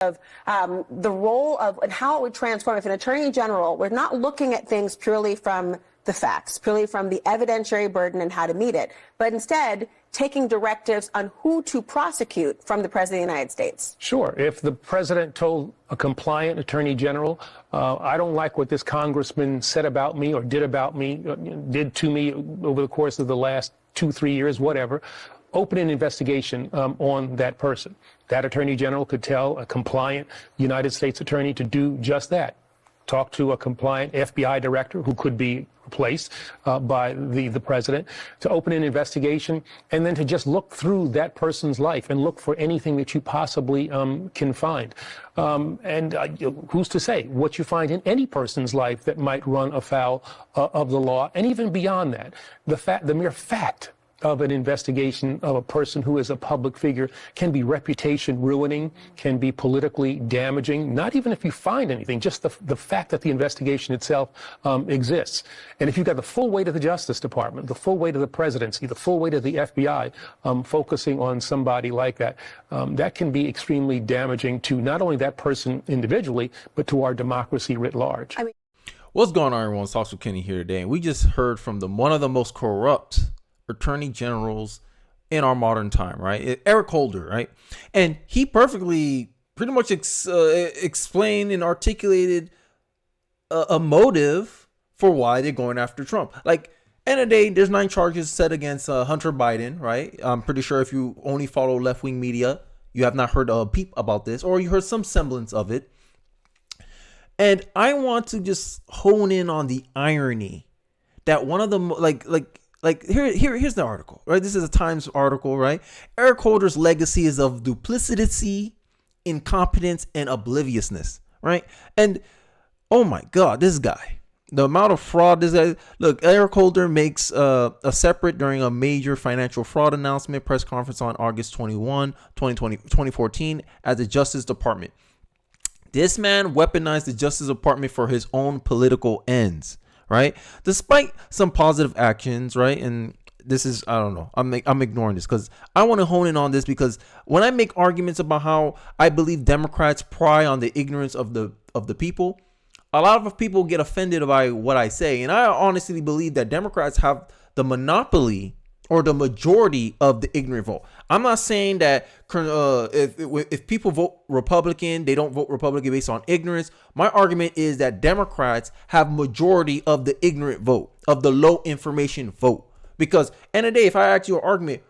of the role of and how it would transform if an attorney general, we're not looking at things purely from the facts, purely from the evidentiary burden and how to meet it, but instead taking directives on who to prosecute from the President of the United States. Sure. If the president told a compliant attorney general, I don't like what this congressman said about me or did about me, did to me over the course of the last 2-3 years, whatever, open an investigation on that person. That attorney general could tell a compliant United States attorney to do just that. Talk to a compliant FBI director who could be replaced by the president, to open an investigation, and then to just look through that person's life and look for anything that you possibly can find. Who's to say what you find in any person's life that might run afoul of the law, and even beyond that, the mere fact of an investigation of a person who is a public figure can be reputation ruining, can be politically damaging, not even if you find anything, just the fact that the investigation itself exists. And if you've got the full weight of the Justice Department, the full weight of the presidency, the full weight of the FBI focusing on somebody like that, that can be extremely damaging to not only that person individually, but to our democracy writ large. What's going on, everyone? It's Talks with Kenny here today. And we just heard from one of the most corrupt attorney generals in our modern time, right? Eric Holder, right? And he perfectly pretty much explained and articulated a motive for why they're going after Trump. Like, end of the day, there's 9 charges set against Hunter Biden, right? I'm pretty sure if you only follow left-wing media, you have not heard a peep about this, or you heard some semblance of it. And I want to just hone in on the irony that one of the here's the article, right? This is a Times article, right? Eric Holder's legacy is of duplicity, incompetence, and obliviousness, right? And oh my God, this guy, the amount of fraud this guy. Look, Eric Holder makes a separate during a major financial fraud announcement press conference on August 21, 2014 at the Justice Department. This man weaponized the Justice Department for his own political ends. Right, despite some positive actions, right, and this is, I don't know, I'm ignoring this because I want to hone in on this, because when I make arguments about how I believe Democrats pry on the ignorance of the people, a lot of people get offended by what I say, and I honestly believe that Democrats have the monopoly or the majority of the ignorant vote. I'm not saying that if people vote Republican, they don't vote Republican based on ignorance. My argument is that Democrats have majority of the ignorant vote, of the low information vote. Because end of the day, if I ask you an argument,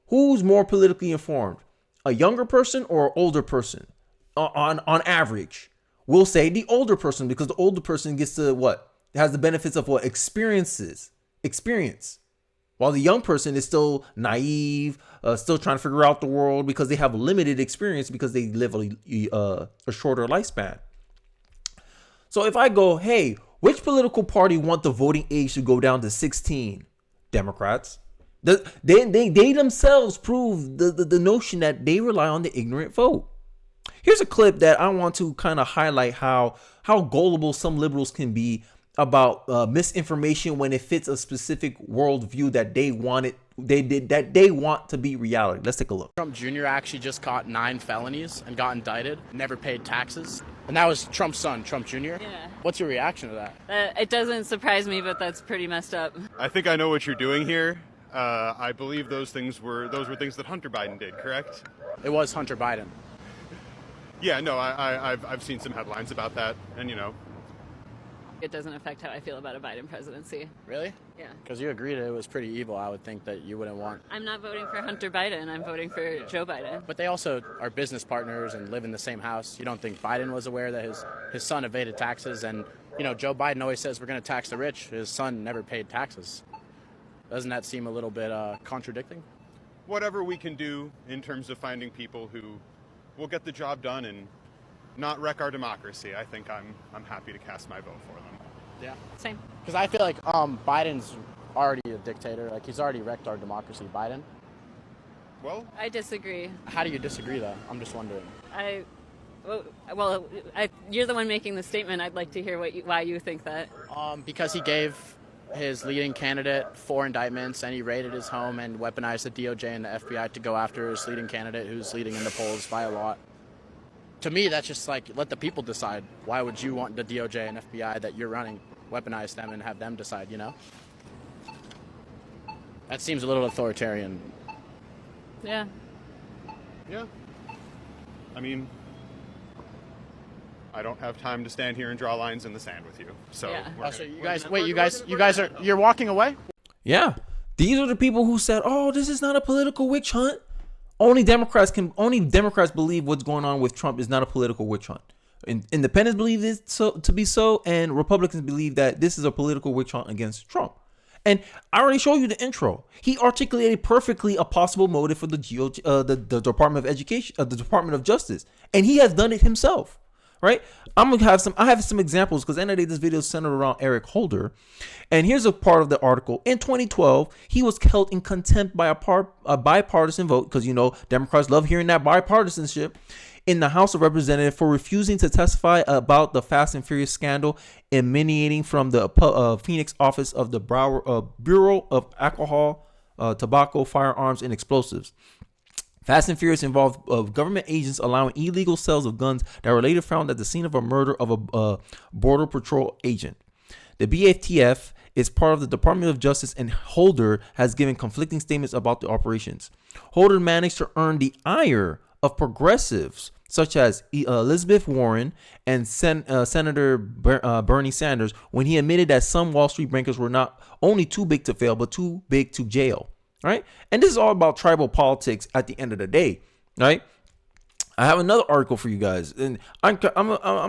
who's more politically informed, a younger person or an older person? On average, we'll say the older person, because the older person gets to what? Has the benefits of what? Experience. While the young person is still naive, still trying to figure out the world because they have limited experience because they live a shorter lifespan. So if I go, hey, which political party want the voting age to go down to 16? Democrats. They themselves prove the notion that they rely on the ignorant vote. Here's a clip that I want to kind of highlight how gullible some liberals can be about misinformation when it fits a specific worldview that they want to be reality. Let's take a look. Trump Jr. actually just caught 9 felonies and got indicted, never paid taxes. And that was Trump's son, Trump Jr. Yeah. What's your reaction to that? It doesn't surprise me, but that's pretty messed up. I think I know what you're doing here. I believe those were things that Hunter Biden did, correct? It was Hunter Biden. Yeah, no, I've seen some headlines about that, and It doesn't affect how I feel about a Biden presidency. Really? Yeah. Because you agreed it was pretty evil. I would think that you wouldn't want. I'm not voting for Hunter Biden. I'm voting for Joe Biden. But they also are business partners and live in the same house. You don't think Biden was aware that his son evaded taxes? And, Joe Biden always says we're going to tax the rich. His son never paid taxes. Doesn't that seem a little bit contradicting? Whatever we can do in terms of finding people who will get the job done and not wreck our democracy, I think I'm happy to cast my vote for them. Yeah. Same. Because I feel like Biden's already a dictator. Like, he's already wrecked our democracy. Biden. Well, I disagree. How do you disagree, though? I'm just wondering. You're the one making the statement. I'd like to hear why you think that. Because he gave his leading candidate 4 indictments, and he raided his home and weaponized the DOJ and the FBI to go after his leading candidate, who's leading in the polls by a lot. to me, that's just like, let the people decide. Why would you want the DOJ and FBI that you're running weaponize them and have them decide, you know? That seems a little authoritarian. Yeah. Yeah. I mean, I don't have time to stand here and draw lines in the sand with you. So, Yeah. So you guys are, you're walking away? Yeah. These are the people who said, "Oh, this is not a political witch hunt." Only Democrats believe what's going on with Trump is not a political witch hunt. Independents believe this to be so, and Republicans believe that this is a political witch hunt against Trump. And I already showed you the intro. He articulated perfectly a possible motive for the DOJ, the Department of Education, the Department of Justice, and he has done it himself. Right? I have some examples because at the end of the day, this video is centered around Eric Holder. And here's a part of the article. In 2012, he was held in contempt by a bipartisan vote, because, you know, Democrats love hearing that bipartisanship, in the House of Representatives for refusing to testify about the Fast and Furious scandal emanating from the Phoenix office of the Bureau of Alcohol, Tobacco, Firearms, and Explosives. Fast and Furious involved government agents allowing illegal sales of guns that were later found at the scene of a murder of a Border Patrol agent. The BATF is part of the Department of Justice, and Holder has given conflicting statements about the operations. Holder managed to earn the ire of progressives such as Elizabeth Warren and Senator Bernie Sanders when he admitted that some Wall Street bankers were not only too big to fail, but too big to jail. Right. And this is all about tribal politics at the end of the day. Right. I have another article for you guys, and I'm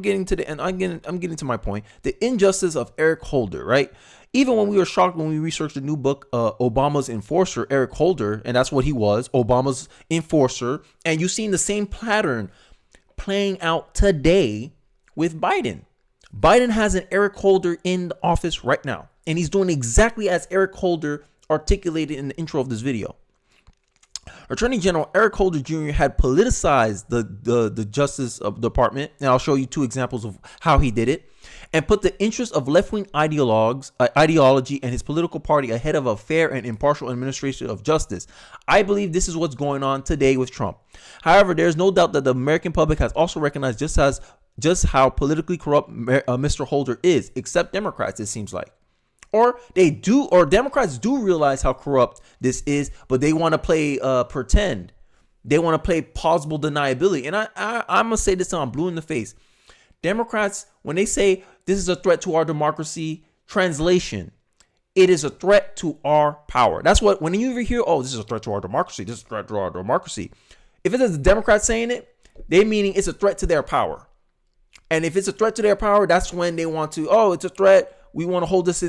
getting to the end. I'm getting to my point. The injustice of Eric Holder. Right. Even when we were shocked when we researched the new book, Obama's Enforcer, Eric Holder, and that's what he was, Obama's enforcer. And you've seen the same pattern playing out today with Biden. Biden has an Eric Holder in the office right now, and he's doing exactly as Eric Holder articulated in the intro of this video. Attorney General Eric Holder Jr. had politicized the Justice Department, and I'll show you two examples of how he did it, and put the interests of left-wing ideology and his political party ahead of a fair and impartial administration of justice. I believe this is what's going on today with Trump. However, there's no doubt that the American public has also recognized just how politically corrupt Mr. Holder is, except Democrats, it seems like. Or Democrats do realize how corrupt this is, but they want to play pretend. They want to play plausible deniability. And I'm going to say this, I'm blue in the face. Democrats, when they say this is a threat to our democracy, translation, it is a threat to our power. That's what, when you ever hear, oh, this is a threat to our democracy, this is a threat to our democracy. If it is the Democrats saying it, they meaning it's a threat to their power. And if it's a threat to their power, that's when they want to, oh, it's a threat. We want to hold this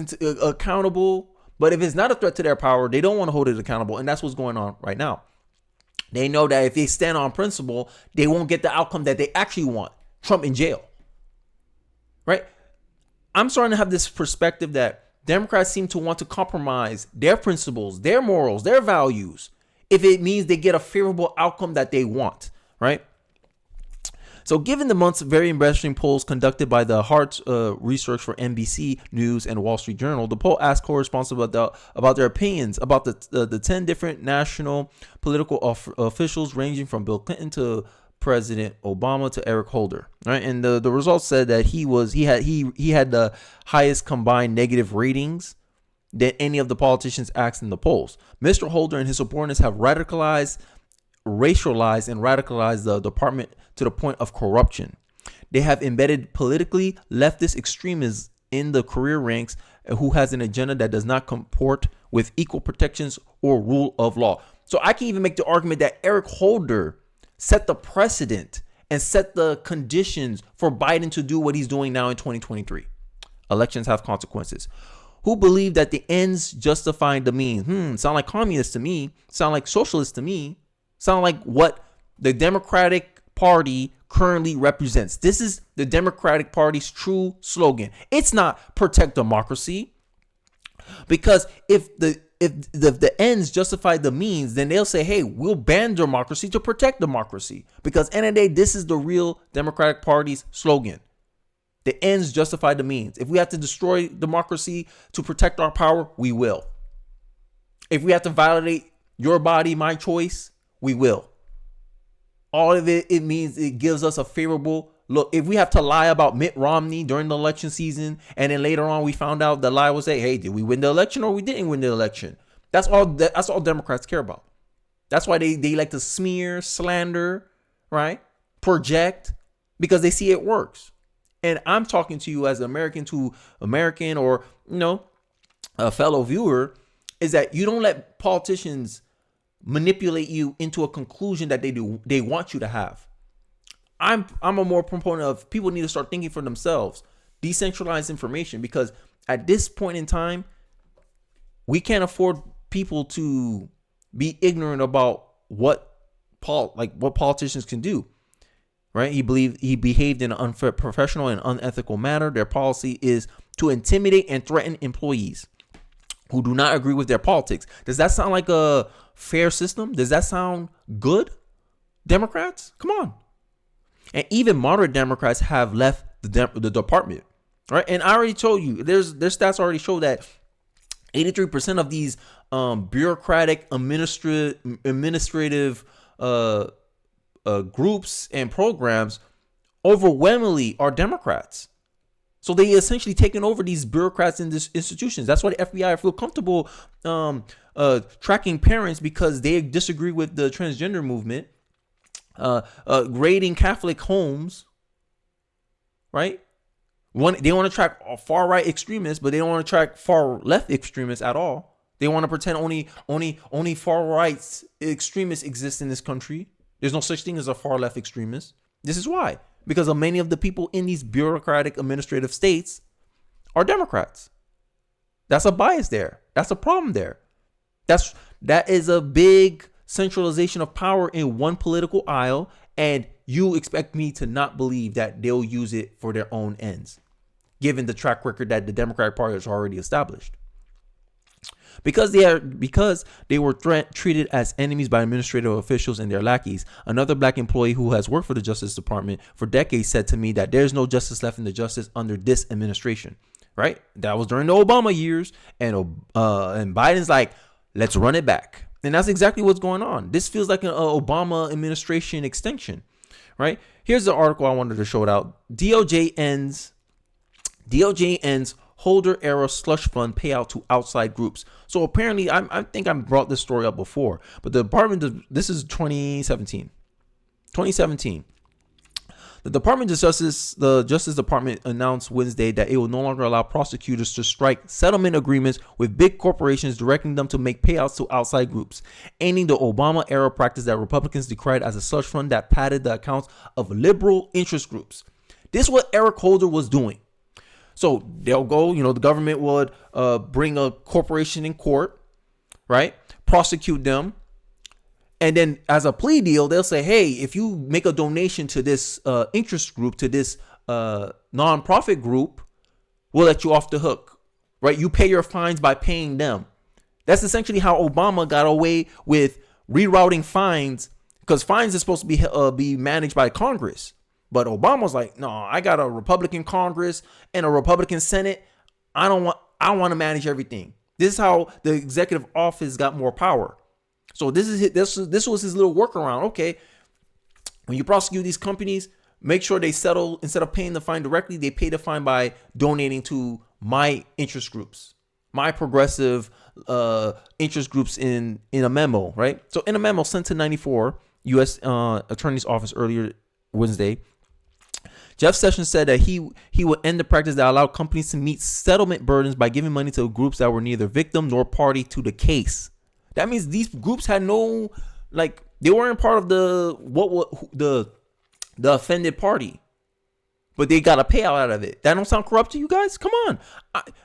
accountable. But if it's not a threat to their power, they don't want to hold it accountable. And that's what's going on right now. They know that if they stand on principle, they won't get the outcome that they actually want. Trump in jail. Right? I'm starting to have this perspective that Democrats seem to want to compromise their principles, their morals, their values, if it means they get a favorable outcome that they want. Right? So given the month's very embarrassing polls conducted by the Hart Research for NBC News and Wall Street Journal, the poll asked correspondents about their opinions about the 10 different national political officials ranging from Bill Clinton to President Obama to Eric Holder. Right? And the results said that he had the highest combined negative ratings than any of the politicians asked in the polls. Mr. Holder and his subordinates have racialized and radicalized the department to the point of corruption. They have embedded politically leftist extremists in the career ranks who has an agenda that does not comport with equal protections or rule of law. So I can even make the argument that Eric Holder set the precedent and set the conditions for Biden to do what he's doing now in 2023. Elections have consequences. Who believe that the ends justifying the means? Sound like communists to me. Sound like socialists to me. Sound like what the Democratic Party currently represents. This is the Democratic Party's true slogan. It's not protect democracy, because if the ends justify the means, then they'll say, hey, we'll ban democracy to protect democracy. Because end of the day, this is the real Democratic Party's slogan. The ends justify the means. If we have to destroy democracy to protect our power, we will. If we have to violate your body, my choice, we will. All of it, it means it gives us a favorable look. If we have to lie about Mitt Romney during the election season, and then later on we found out the lie was say, hey, did we win the election or we didn't win the election? That's all Democrats care about. That's why they like to smear, slander, right? Project, because they see it works. And I'm talking to you as an American to American, or, a fellow viewer, is that you don't let politicians manipulate you into a conclusion that they want you to have. I'm a more proponent of people need to start thinking for themselves, decentralized information, because at this point in time, we can't afford people to be ignorant about what politicians can do. Right? He behaved in an unprofessional and unethical manner. Their policy is to intimidate and threaten employees who do not agree with their politics. Does that sound like a fair system? Does that sound good? Democrats? Come on. And even moderate Democrats have left the department. Right? And I already told you, their stats already show that 83% of these bureaucratic administrative groups and programs overwhelmingly are Democrats. So they essentially taken over these bureaucrats in these institutions. That's why the FBI feel comfortable tracking parents, because they disagree with the transgender movement, raiding Catholic homes, right? They want to track far right extremists, but they don't want to track far left extremists at all. They want to pretend only far right extremists exist in this country. There's no such thing as a far left extremist. This is why. Because of many of the people in these bureaucratic administrative states are Democrats. That's a bias there. That's a problem there. That is a big centralization of power in one political aisle, and you expect me to not believe that they'll use it for their own ends, given the track record that the Democratic Party has already established. Because they were treated as enemies by administrative officials and their lackeys. Another black employee who has worked for the Justice Department for decades said to me that there's no justice left in the justice under this administration. Right? That was during the Obama years, and Biden's like, let's run it back. And that's exactly what's going on. This feels like an Obama administration extension. Right? Here's the article I wanted to show it out. DOJ ends Holder era slush fund payout to outside groups. So apparently, I think I brought this story up before, but the department, this is 2017. The Department of Justice, the Justice Department announced Wednesday that it will no longer allow prosecutors to strike settlement agreements with big corporations, directing them to make payouts to outside groups, ending the Obama era practice that Republicans decried as a slush fund that padded the accounts of liberal interest groups. This is what Eric Holder was doing. So they'll go, the government would bring a corporation in court, right? Prosecute them. And then as a plea deal, they'll say, hey, if you make a donation to this interest group, to this nonprofit group, we'll let you off the hook, right? You pay your fines by paying them. That's essentially how Obama got away with rerouting fines, because fines are supposed to be managed by Congress. But Obama's like, no, I got a Republican Congress and a Republican Senate. I want to manage everything. This is how the executive office got more power. So this was his little workaround. Okay, when you prosecute these companies, make sure they settle, instead of paying the fine directly, they pay the fine by donating to my interest groups, my progressive interest groups in a memo, right? So in a memo sent to 94 U.S. Attorney's Office earlier Wednesday, Jeff Sessions said that he would end the practice that allowed companies to meet settlement burdens by giving money to groups that were neither victim nor party to the case. That means these groups had no, they weren't part of the offended party, but they got a payout out of it. That don't sound corrupt to you guys? Come on,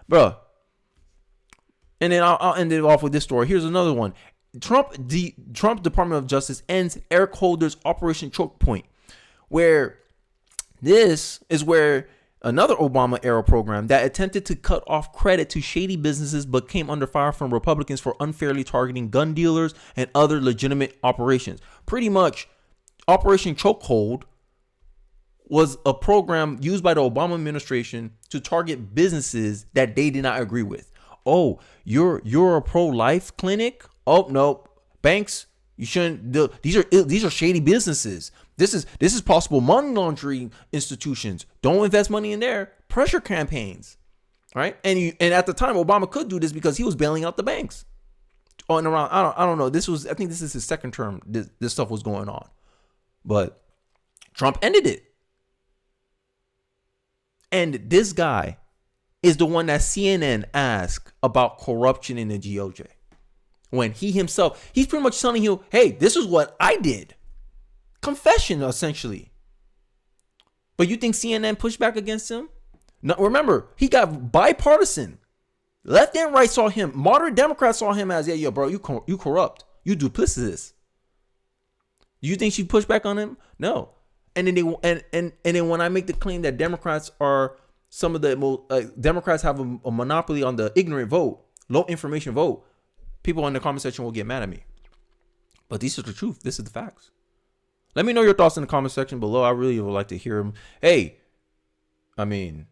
bro. And then I'll end it off with this story. Here's another one. Trump Department of Justice ends Eric Holder's Operation Choke Point, where this is where another Obama era program that attempted to cut off credit to shady businesses but came under fire from Republicans for unfairly targeting gun dealers and other legitimate operations. Pretty much, Operation Chokehold was a program used by the Obama administration to target businesses that they did not agree with. Oh, you're a pro-life clinic? Oh, no. Banks, You shouldn't. These are shady businesses. This is possible money laundering institutions. Don't invest money in there. Pressure campaigns, right? And at the time, Obama could do this because he was bailing out the banks. On and around, I don't know. I think this is his second term. This stuff was going on, but Trump ended it. And this guy is the one that CNN asked about corruption in the DOJ. When he's pretty much telling you, hey, this is what I did. Confession, essentially. But you think CNN pushed back against him? No, remember, he got bipartisan. Left and right saw him. Moderate Democrats saw him as, yeah, bro, you corrupt. You duplicitous. Do you think she pushed back on him? No. And then when I make the claim that Democrats are some of the most, Democrats have a monopoly on the ignorant vote, low information vote, people in the comment section will get mad at me. But this is the truth. This is the facts. Let me know your thoughts in the comment section below. I really would like to hear them. Hey, I mean,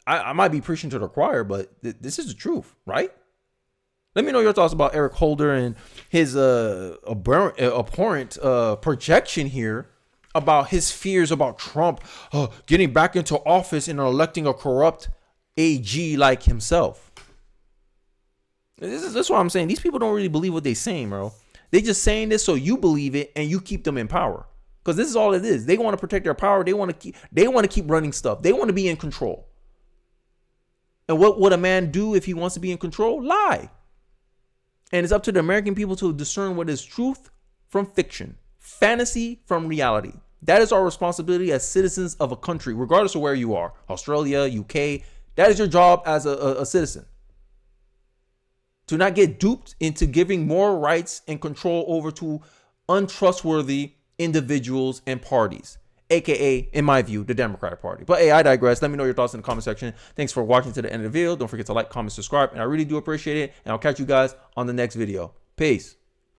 I might be preaching to the choir, but this is the truth, right? Let me know your thoughts about Eric Holder and his abhorrent projection here about his fears about Trump getting back into office and electing a corrupt AG like himself. This is what I'm saying. These people don't really believe what they're saying, bro. They just saying this so you believe it and you keep them in power. Because this is all it is. They want to protect their power. They want to keep running stuff. They want to be in control. And what would a man do if he wants to be in control? Lie. And it's up to the American people to discern what is truth from fiction, fantasy from reality. That is our responsibility as citizens of a country, regardless of where you are, Australia, UK. That is your job as a citizen. To not get duped into giving more rights and control over to untrustworthy individuals and parties, aka, in my view, the Democratic Party. But hey, I digress. Let me know your thoughts in the comment section. Thanks for watching to the end of the video. Don't forget to like, comment, subscribe, and I really do appreciate it. And I'll catch you guys on the next video. Peace.